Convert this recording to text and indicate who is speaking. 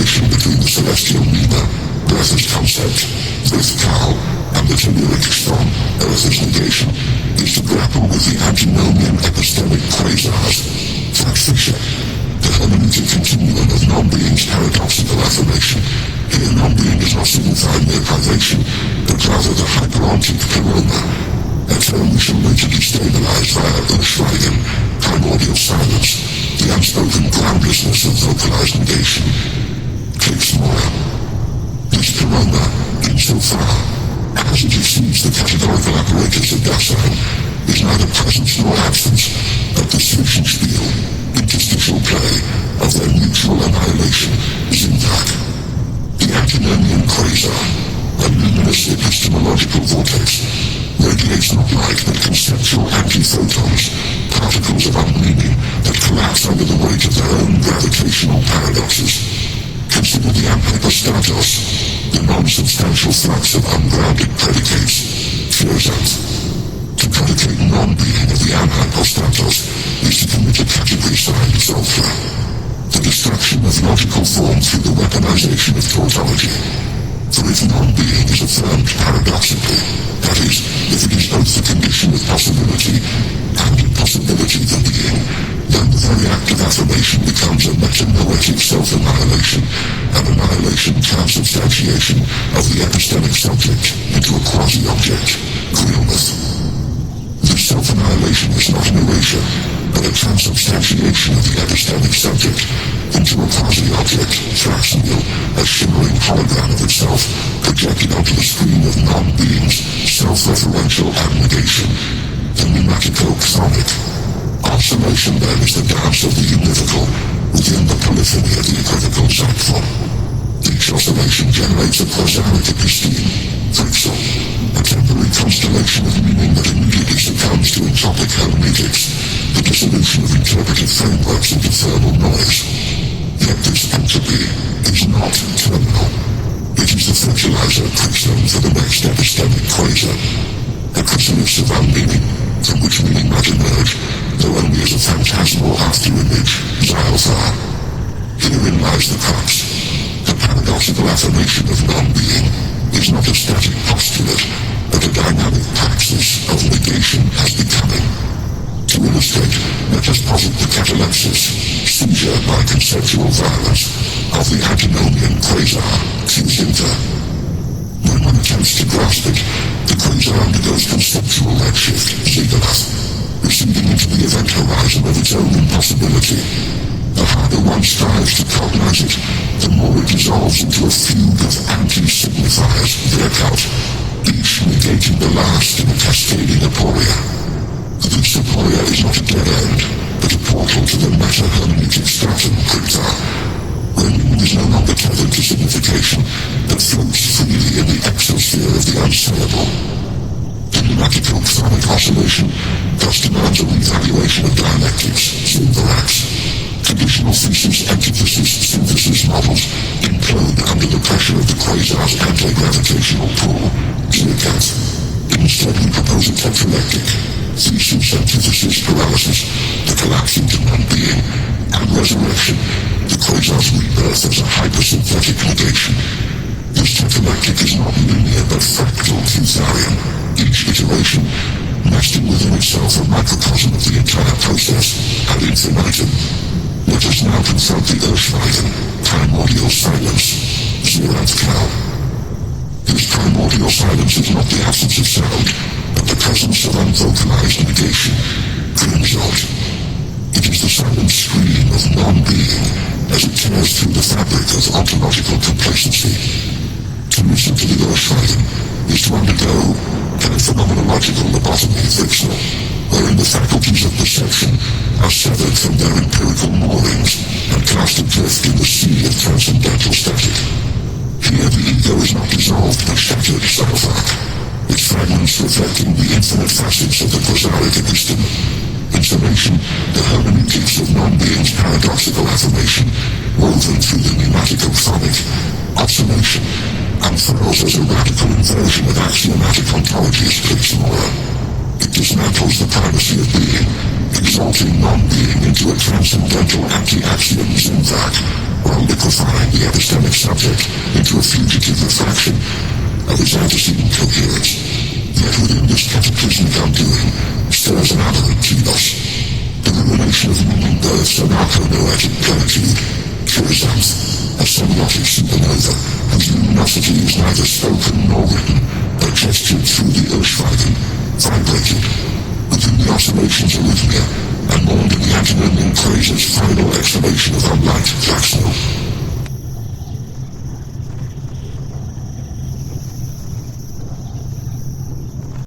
Speaker 1: relation between the celestial Nina, breath as concept, fractal, and the telluric storm, earth as negation, is to grapple with the antinomian epistemic quasars, fissures. The hermeneutic continuum of non-being's paradoxical affirmation. Here non-being is not signified mere privation, but rather the hyperontic corona, a term we shall later destabilize via Schweigen, primordial silence, the unspoken groundlessness of vocalized negation. Takes more. This corona, insofar as it exceeds the categorical apparatus of Dasein, is neither presence nor absence, but the zwischenspiel, interstitial play, of their mutual annihilation, Syntax. The antinomian quasar, a luminous epistemological vortex, radiates not light but conceptual antiphotons, particles of unmeaning that collapse under the weight of their own gravitational paradoxes. Consider the hyperstatos, the non-substantial flux of ungrounded predicates, fissures. To predicate non-being of the hypostatos is to commit a category-signed sulfur. The destruction of logical form through the weaponization of tautology. For if non-being is affirmed paradoxically, that is, if it is both the condition of possibility and impossibility the being, then the very act of affirmation becomes a metanoetic self-annihilation, and annihilation transubstantiation of the epistemic subject into a quasi-object, realness. This self-annihilation is not an erasure, but a transubstantiation of the epistemic subject into a quasi-object, fractal, a shimmering hologram of itself, projected onto the screen of non-being's self-referential abnegation, the pneumatico-sonic. Oscillation then is the dance of the univocal within the polyphony of the equivocal zeitform. Each oscillation generates a quasaric episteme, fractal, a temporary constellation of meaning that immediately succumbs to entropic hermeneutics, the dissolution of interpretive frameworks into thermal noise. Yet this entropy is not terminal. It is the fertilizer crystalline for the next epistemic quasar, a chrysalis of unmeaning, from which meaning might emerge, though only as a phantasmal after-image, Zalthar. Herein lies the crux. The paradoxical affirmation of non-being is not a static postulate, but a dynamic praxis of negation as becoming. To illustrate, let us posit the catalepsis, seizure by conceptual violence, of the antinomian quasar, Q-Zinter. When one attempts to grasp it, the quasar undergoes conceptual redshift, Ziegler, receding into the event horizon of its own impossibility. The harder one strives to cognize it, the more it dissolves into a fugue of anti-signifiers, Werkout, each negating the last in a cascading aporia. This aporia is not a dead end, but a portal to the meta-hermeneutic stratum, Crypta, where meaning is no longer tethered to signification, but floats freely in the exosphere of the unsayable. The pneumatico-sonic oscillation thus demands a revaluation of dialectics, synthesis. Traditional thesis, antithesis, synthesis models implode under the pressure of the quasar's anti-gravitational pull, Zirkat. Instead we propose a tetralectic, thesis, antithesis, paralysis, the collapse into non-being, and resurrection, the quasar's rebirth as a hypersynthetic negation. This tetralectic is not linear but fractal Quasarian, each iteration nesting within itself a microcosm of the entire process, ad infinitum. Let us now confront the Schweigen, primordial silence, Zerathkal. This primordial silence is not the absence of sound, but the presence of unvocalized negation, Grimsort. It is the silent scream of non-being as it tears through the fabric of ontological complacency. To listen to the Schweigen is to undergo a phenomenological lobotomy frictional, wherein the faculties of perception are severed from their empirical moorings and cast adrift in the sea of transcendental static. Here the ego is not dissolved but shattered sarcophagus, its fragments reflecting the infinite facets of the Quasaric episteme. In summation, the hermeneutics of non-being's paradoxical affirmation, woven through the pneumatico-sonic oscillation, unfurls as a radical inversion of axiomatic ontology's Pixmora. It dismantles the primacy of being, exalting non-being into a transcendental anti-axiom that, while liquefying the epistemic subject into a fugitive refraction of its antecedent coherence, yet within this cataclysmic undoing stirs an aberrant telos. The rumination of moving births an arco-noetic plenitude, Curizanth, a semiotic supernova, whose luminosity is neither spoken nor written, but gestured through the Urschweigen, vibrated within the oscillations arrhythmia, and mourned in the antinomian Quasar's final exhalation of unlighted black smoke.